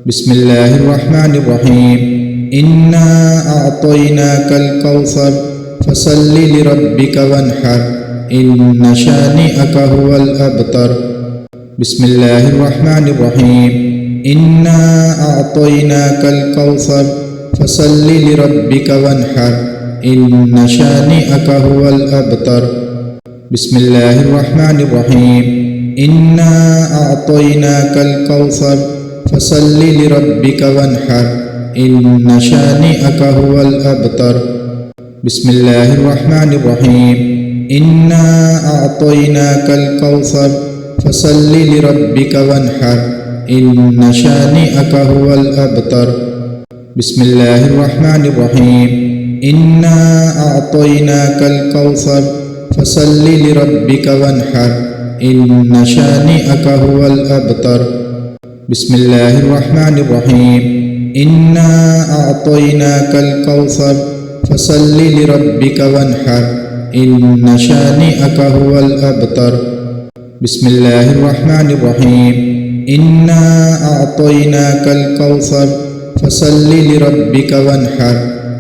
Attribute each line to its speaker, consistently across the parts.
Speaker 1: بسم الله الرحمن الرحيم إنا أعطيناك الكوثر فصل لربك وانحر إن شانئك هو الأبتر بسم الله الرحمن الرحيم إنا أعطيناك الكوثر فصل لربك وانحر إن شانئك هو الأبتر بسم الله الرحمن الرحيم إنا أعطيناك الكوثر فصل لربك وانحر إن شانئك هو الأبتر بسم الله الرحمن الرحيم إنا أعطيناك الكوثر فصل لربك وانحر إن شانئك هو الأبتر بسم الله الرحمن الرحيم إنا أعطيناك الكوثر فصل لربك وانحر إن شانئك هو الأبتر بسم الله الرحمن الرحيم إنا أعطيناك الكوثر فصل لربك وانحر إن شانئك هو الأبتر بسم الله الرحمن الرحيم إنا أعطيناك الكوثر فصل لربك وانحر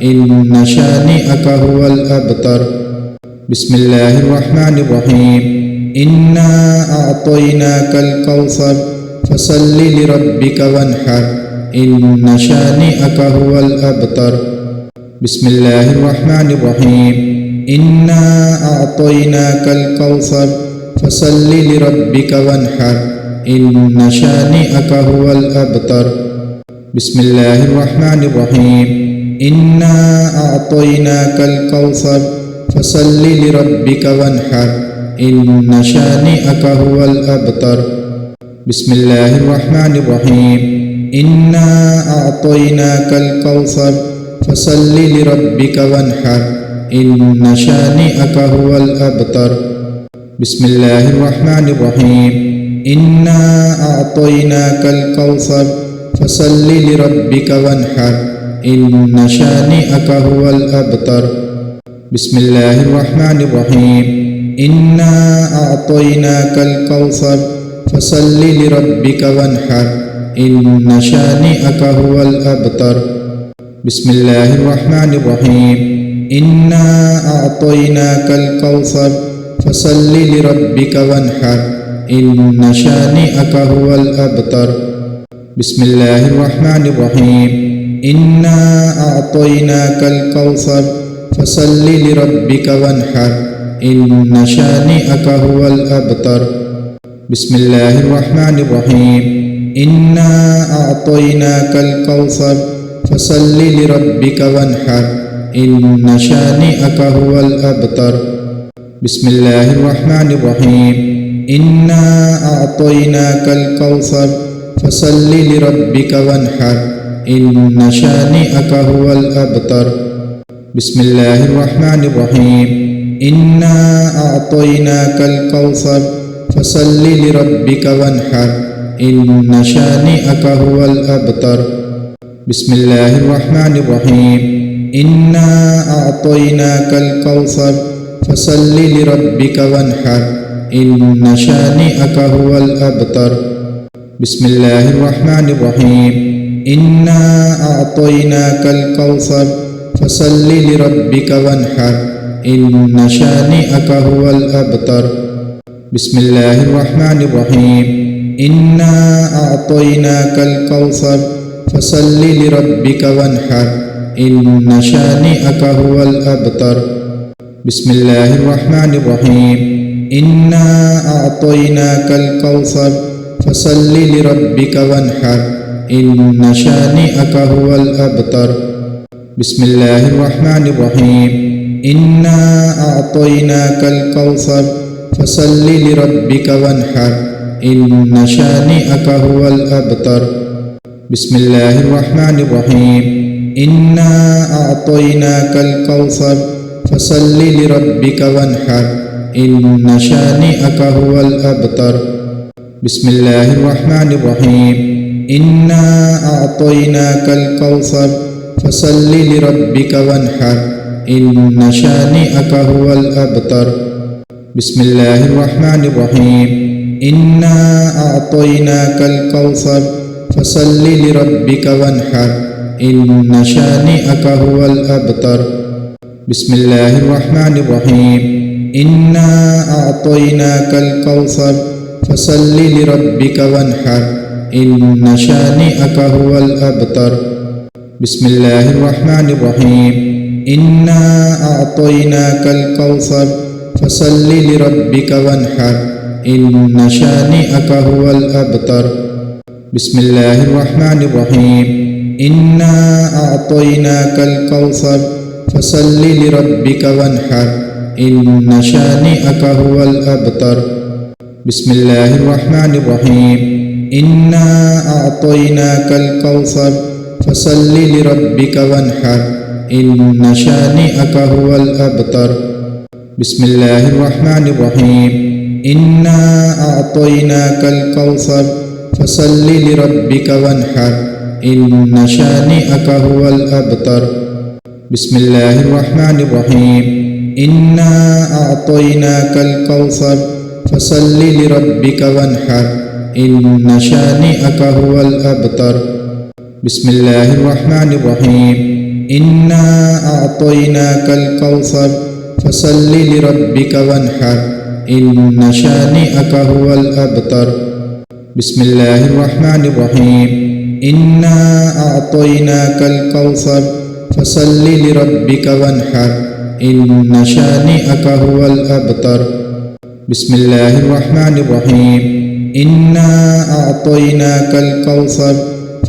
Speaker 1: إن شانئك هو الأبتر بسم الله الرحمن الرحيم إنا أعطيناك الكوثر فصل لربك وانحر إن شانئك هو الأبتر بسم الله الرحمن الرحيم إنا أعطيناك الكوثر فصل لربك وانحر إن شانئك هو الأبتر بسم الله الرحمن الرحيم إنا أعطيناك الكوثر فصل لربك وانحر إن شانئك هو الأبتر بسم الله الرحمن الرحيم إنا أعطيناك الكوثر فصل لربك وانحر إن شانئك هو الأبتر بسم الله الرحمن الرحيم إنا أعطيناك الكوثر فصل لربك وانحر إن شانئك هو الأبتر بسم الله الرحمن الرحيم إنا أعطيناك الكوثر فصل لربك وانحر إن شانئك هو الأبتر بسم الله الرحمن الرحيم إنا أعطيناك الكوثر فصل لربك وانحر إن شانئك هو الأبتر بسم الله الرحمن الرحيم إنا أعطيناك الكوثر فصل لربك وانحر إن شانئك هو الأبتر بسم الله الرحمن الرحيم إنا أعطيناك الكوثر فصل لربك وانحر إن شانئك هو الأبتر بسم الله الرحمن الرحيم إنا أعطيناك الكوثر فصل لربك وانحر إن شانئك هو الأبتر بسم الله الرحمن الرحيم إنا أعطيناك الكوثر فصل لربك وانحر إن شانئك هو الأبتر بسم الله الرحمن الرحيم إنا أعطيناك الكوثر فصل لربك وانحر إن شانئك هو الأبتر بسم الله الرحمن الرحيم إنا أعطيناك الكوثر فصل لربك وانحر إن شانئك هو الأبتر بسم الله الرحمن الرحيم إنا أعطيناك الكوثر فصل لربك وانحر إن شانئك هو الأبتر بسم الله الرحمن الرحيم إنا أعطيناك الكوثر فصل لربك وانحر إن شانئك هو الأبتر بسم الله الرحمن الرحيم إنا أعطيناك الكوثر فصل لربك وانحر إن شانئك هو الأبتر بسم الله الرحمن الرحيم إنا أعطيناك الكوثر فصل لربك وانحر إن شانئك هو الأبتر بسم الله الرحمن الرحيم إنا أعطيناك الكوثر فصل لربك وانحر إن شانئك هو الأبتر بسم الله الرحمن الرحيم إنا أعطيناك الكوثر فصل لربك وانحر إن شانئك هو الأبتر بسم الله الرحمن الرحيم إنا أعطيناك الكوثر فصل لربك وانحر إن شانئك هو الأبتر بسم الله الرحمن الرحيم إنا أعطيناك الكوثر فصل لربك وانحر إن شانئك هو الأبتر بسم الله الرحمن الرحيم إنا أعطيناك الكوثر فصل لربك وانحر إن شانئك هو الأبتر بسم الله الرحمن الرحيم إنا أعطيناك الكوثر فصل لربك وانحر إن شانئك هو الأبتر بسم الله الرحمن الرحيم إنا أعطيناك الكوثر فصل لربك وانحر إن شانئك هو الأبتر بسم الله الرحمن الرحيم إنا أعطيناك الكوثر فصل لربك وانحر إن شانئك هو الأبتر بسم الله الرحمن الرحيم إنا أعطيناك الكوثر فصل لربك وانحر إن شانئك هو الأبتر بسم الله الرحمن الرحيم إنا أعطيناك الكوثر فصل لربك وانحر إن شانئك هو الأبتر بسم الله الرحمن الرحيم إنا أعطيناك الكوثر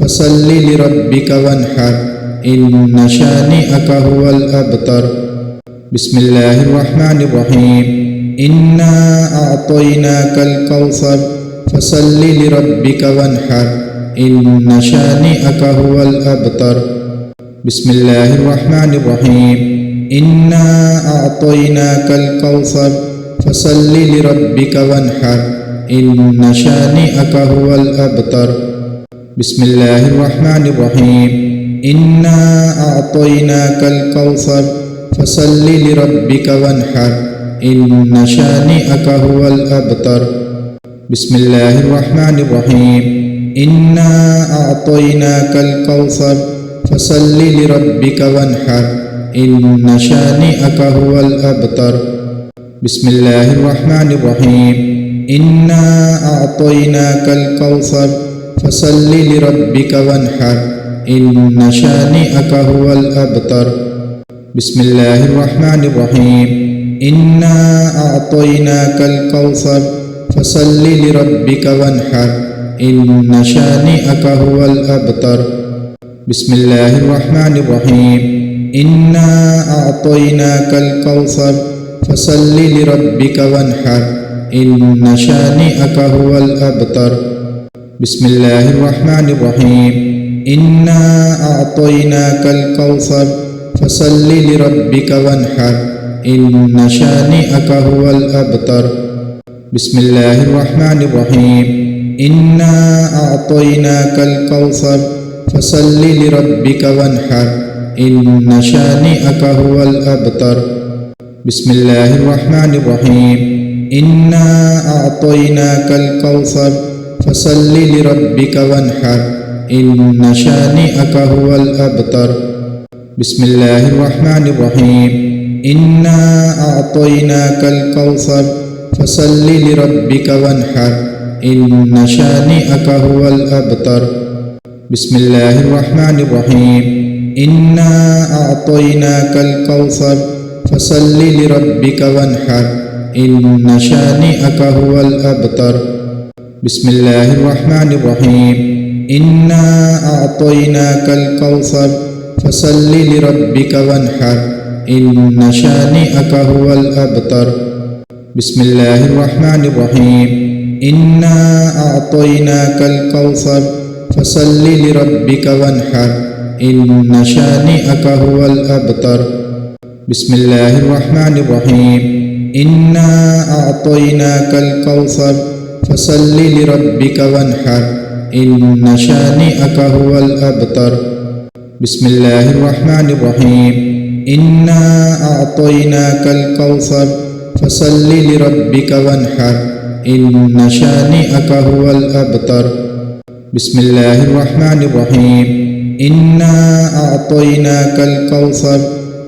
Speaker 1: فصل لربك وانحر إن شانئك هو الأبتر بسم الله الرحمن الرحيم إنا أعطيناك الكوثر فصل لربك وانحر إن شانئك هو الأبتر بسم الله الرحمن الرحيم إنا أعطيناك الكوثر فصل لربك وانحر إن شانئك هو الأبتر بسم الله الرحمن الرحيم إنا أعطيناك الكوثر فصل لربك وانحر إن شانئك هو الأبتر بسم الله الرحمن الرحيم إنا أعطيناك الكوثر فصل لربك وانحر إن شانئك هو الأبتر بسم الله الرحمن الرحيم إنا أعطيناك الكوثر فصل لربك وانحر إن شانئك هو الأبتر بسم الله الرحمن الرحيم إنا أعطيناك الكوثر فصل لربك وانحر إن شانئك هو الأبتر بسم الله الرحمن الرحيم إنا أعطيناك الكوثر فصل لربك وانحر إن شانئك هو الأبتر بسم الله الرحمن الرحيم إنا أعطيناك الكوثر فصل لربك وانحر إن شانئك هو الأبتر بسم الله الرحمن الرحيم إنا أعطيناك الكوثر فصل لربك وانحر إن شانئك هو الأبتر بسم الله الرحمن الرحيم إنا أعطيناك الكوثر فصل لربك وانحر إن شانئك هو الأبتر بسم الله الرحمن الرحيم إنا أعطيناك الكوثر فصل لربك وانحر إن شانئك هو الأبتر بسم الله الرحمن الرحيم إنا أعطيناك الكوثر فصل لربك وانحر إن شانئك هو الأبتر بسم الله الرحمن الرحيم إنا أعطيناك الكوثر فصل لربك وانحر إن شانئك هو الأبتر بسم الله الرحمن الرحيم إنا أعطيناك الكوثر فصل لربك وانحر إن شانئك هو الأبتر بسم الله الرحمن الرحيم إنا أعطيناك الكوثر فصل لربك وانحر إن شانئك هو الأبتر بسم الله الرحمن الرحيم إنا أعطيناك الكوثر فصل لربك وانحر إن شانئك هو الأبتر بسم الله الرحمن الرحيم إنا أعطيناك الكوثر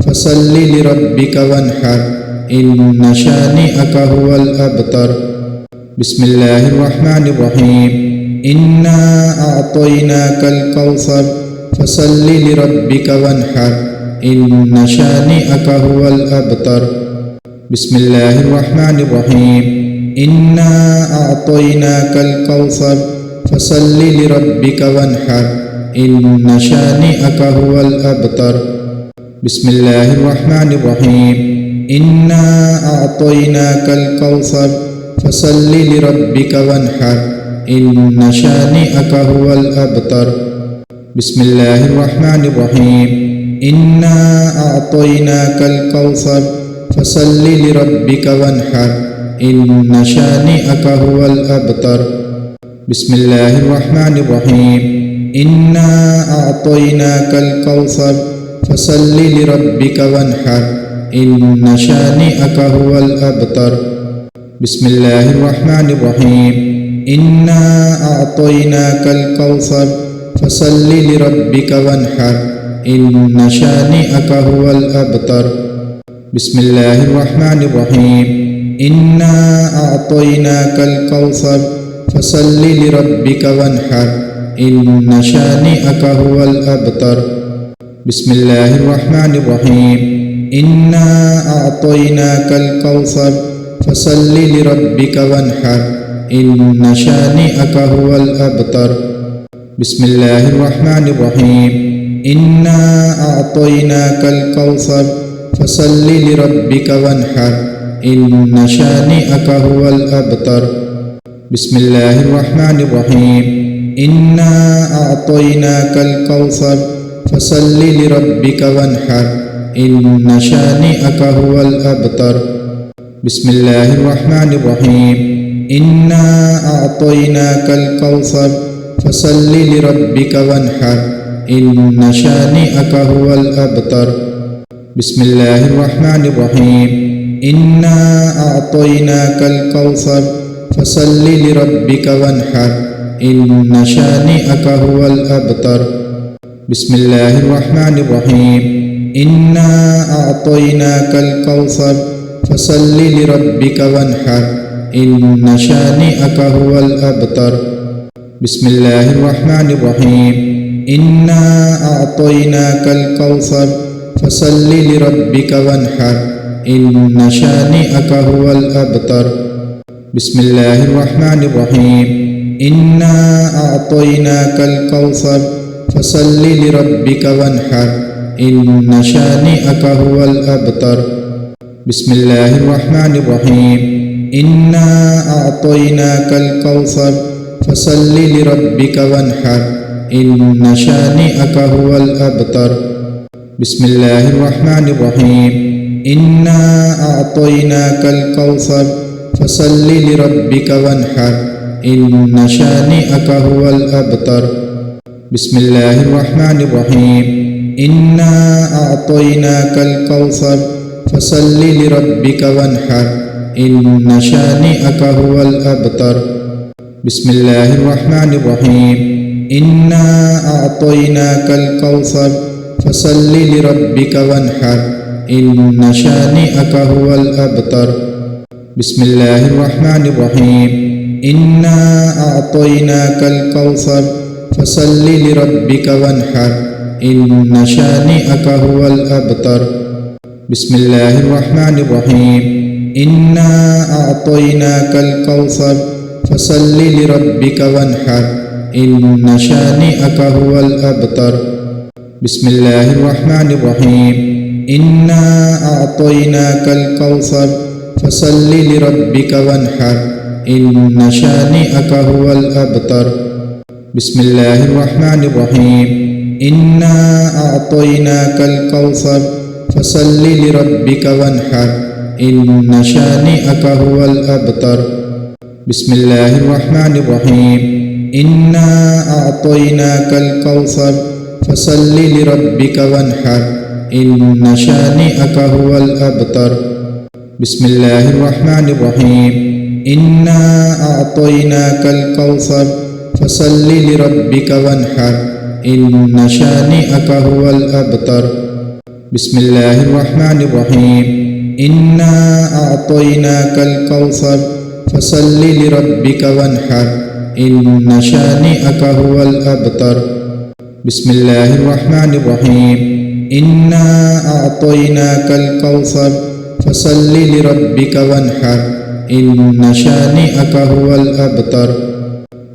Speaker 1: فصل لربك وانحر إن شانئك هو الأبتر بسم الله الرحمن الرحيم إنا أعطيناك الكوثر فصل لربك وانحر إن شانئك هو الأبتر بسم الله الرحمن الرحيم إنا أعطيناك الكوثر فصل لربك وانحر إن شانئك هو الأبتر بسم الله الرحمن الرحيم إنا أعطيناك الكوثر فصل لربك وانحر إن شانئك هو الأبتر بسم الله الرحمن الرحيم إنا أعطيناك الكوثر فصل لربك وانحر إن شانئك هو الأبتر بسم الله الرحمن الرحيم إنا أعطيناك الكوثر فصل لربك وانحر إن شانئك هو الأبتر بسم الله الرحمن الرحيم إنا أعطيناك الكوثر فصل لربك وانحر إن شانئك هو الأبتر بسم الله الرحمن الرحيم إنا أعطيناك الكوثر فصل لربك وانحر إن شانئك هو الأبتر بسم الله الرحمن الرحيم إنا أعطيناك الكوثر فصل لربك وانحر إن شانئك هو الأبتر بسم الله الرحمن الرحيم إنا أعطيناك الكوثر فصل لربك وانحر إن شانئك هو الأبتر بسم الله الرحمن الرحيم إنا أعطيناك الكوثر فصل لربك وانحر إن شانئك هو الأبتر بسم الله الرحمن الرحيم إنا أعطيناك الكوثر فصل لربك وانحر إن شانئك هو الأبتر بسم الله الرحمن الرحيم إنا أعطيناك الكوثر فصل لربك وانحر إن شانئك هو الأبتر بسم الله الرحمن الرحيم إنا أعطيناك الكوثر فصل لربك وانحر إن شانئك هو الأبتر بسم الله الرحمن الرحيم إنا أعطيناك الكوثر فصل لربك وانحر إن شانئك هو الأبتر بسم الله الرحمن الرحيم إنا أعطيناك الكوثر فصل لربك وانحر إن شانئك هو الأبتر بسم الله الرحمن الرحيم إنا أعطيناك الكوثر فصل لربك وانحر إن شانئك هو الأبتر بسم الله الرحمن الرحيم إنا أعطيناك الكوثر فصل لربك وانحر إن شانئك هو الأبتر بسم الله الرحمن الرحيم إنا أعطيناك الكوثر فصل لربك وانحر إن شانئك هو الأبتر بسم الله الرحمن الرحيم إنا أعطيناك الكوثر فصل لربك وانحر إن شانئك هو الأبتر بسم الله الرحمن الرحيم إنا أعطيناك الكوثر فصل لربك وانحر إن شانئك هو الأبتر بسم الله الرحمن الرحيم إنا أعطيناك الكوثر فصل لربك وانحر إن شانئك هو الأبتر بسم الله الرحمن الرحيم إنا أعطيناك الكوثر فصل لربك وانحر إن شانئك هو الأبتر بسم الله الرحمن الرحيم إنا أعطيناك الكوثر فصل لربك وانحر إن شانئك هو الأبتر بسم الله الرحمن الرحيم إنا أعطيناك الكوثر فصل لربك وانحر إن شانئك هو الأبتر بسم الله الرحمن الرحيم إنا أعطيناك الكوثر فصل لربك وانحر إن شانئك هو الأبتر بسم الله الرحمن الرحيم إنا أعطيناك الكوثر فصل لربك وانحر إن شانئك هو الأبتر بسم الله الرحمن الرحيم إنا أعطيناك الكوثر فصل لربك وانحر إن شانئك هو الأبتر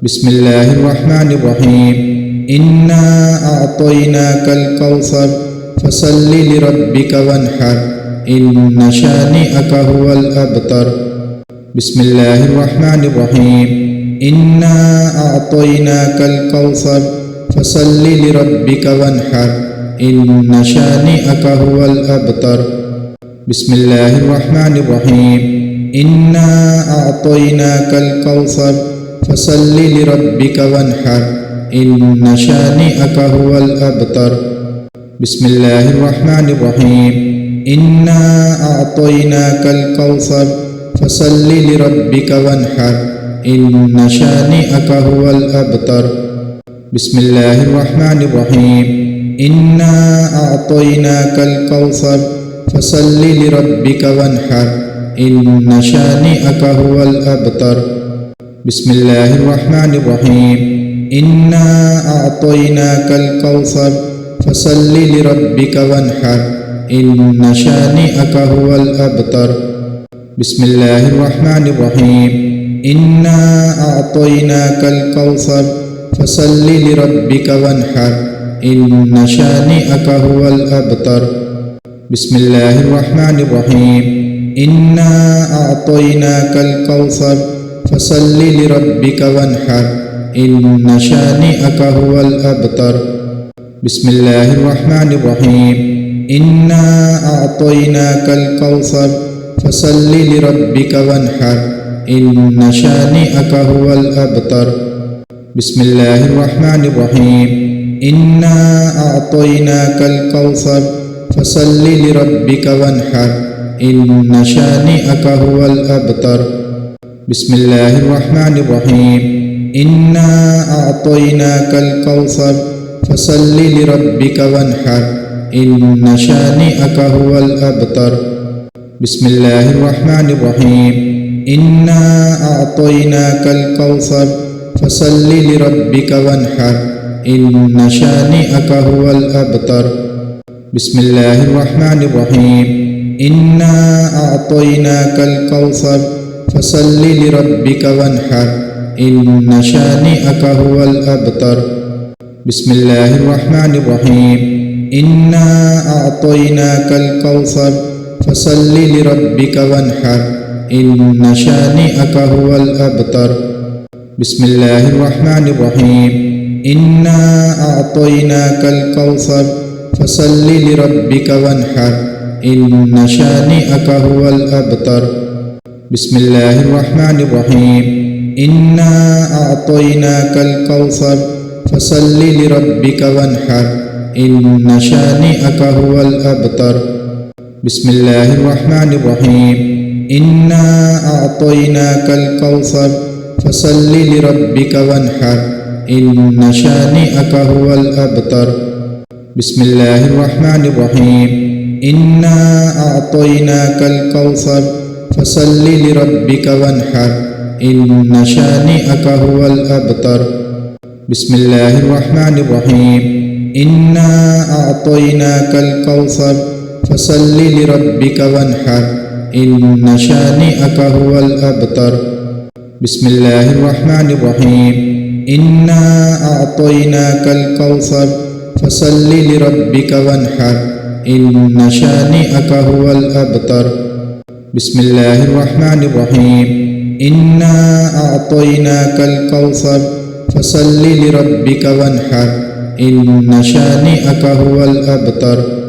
Speaker 1: بسم الله الرحمن الرحيم إنا أعطيناك الكوثر فصل لربك وانحر إن شانئك هو الأبتر بسم الله الرحمن الرحيم إنا أعطيناك الكوثر فصل لربك وانحر إن شانئك هو الأبتر بسم الله الرحمن الرحيم إنا أعطيناك الكوثر فصل لربك وانحر إن شانئك هو الأبتر بسم الله الرحمن الرحيم إنا أعطيناك الكوثر فصل لربك وانحر إن شانئك هو الأبتر بسم الله الرحمن الرحيم إنا أعطيناك الكوثر فصل لربك وانحر إن شانئك هو الأبتر بسم الله الرحمن الرحيم إنا أعطيناك الكوثر فصل لربك وانحر إن شانئك هو الأبتر بسم الله الرحمن الرحيم إنا أعطيناك الكوثر فصل لربك وانحر إن شانئك هو الأبتر بسم الله الرحمن الرحيم إنا أعطيناك الكوثر فصل لربك وانحر إن شانئك هو الأبتر بسم الله الرحمن الرحيم إنا أعطيناك الكوثر فصل لربك وانحر إن شانئك هو الأبتر بسم الله الرحمن الرحيم إنا أعطيناك الكوثر فصل لربك وانحر إن شانئك هو الأبتر بسم الله الرحمن الرحيم إنا أعطيناك الكوثر فصل لربك وانحر إن شانئك هو الأبتر بسم الله الرحمن الرحيم إنا أعطيناك الكوثر فصل لربك وانحر إن شانئك هو الأبتر بسم الله الرحمن الرحيم إنا أعطيناك الكوثر فصل لربك وانحر إن شانئك هو الأبتر بسم الله الرحمن الرحيم إنا أعطيناك الكوثر فصل لربك وانحر إن شانئك هو الأبتر بسم الله الرحمن الرحيم إنا أعطيناك الكوثر فصل لربك وانحر إن شانئك هو الأبتر بسم الله الرحمن الرحيم إنا أعطيناك الكوثر فصل لربك وانحر إن شانئك هو الأبتر بسم الله الرحمن الرحيم إنا أعطيناك الكوثر فصل لربك وانحر إن شانئك هو الأبتر بسم الله الرحمن الرحيم إنا أعطيناك الكوثر فصل لربك وانحر إن شانئك هو الأبتر بسم الله الرحمن الرحيم إنا أعطيناك الكوثر فصل لربك وانحر إن شانئك هو الأبتر بسم الله الرحمن الرحيم إنا أعطيناك الكوثر فصل لربك وانحر إن شانئك هو الأبتر بسم الله الرحمن الرحيم إنا أعطيناك الكوثر فصل لربك وانحر إن شانئك هو الأبتر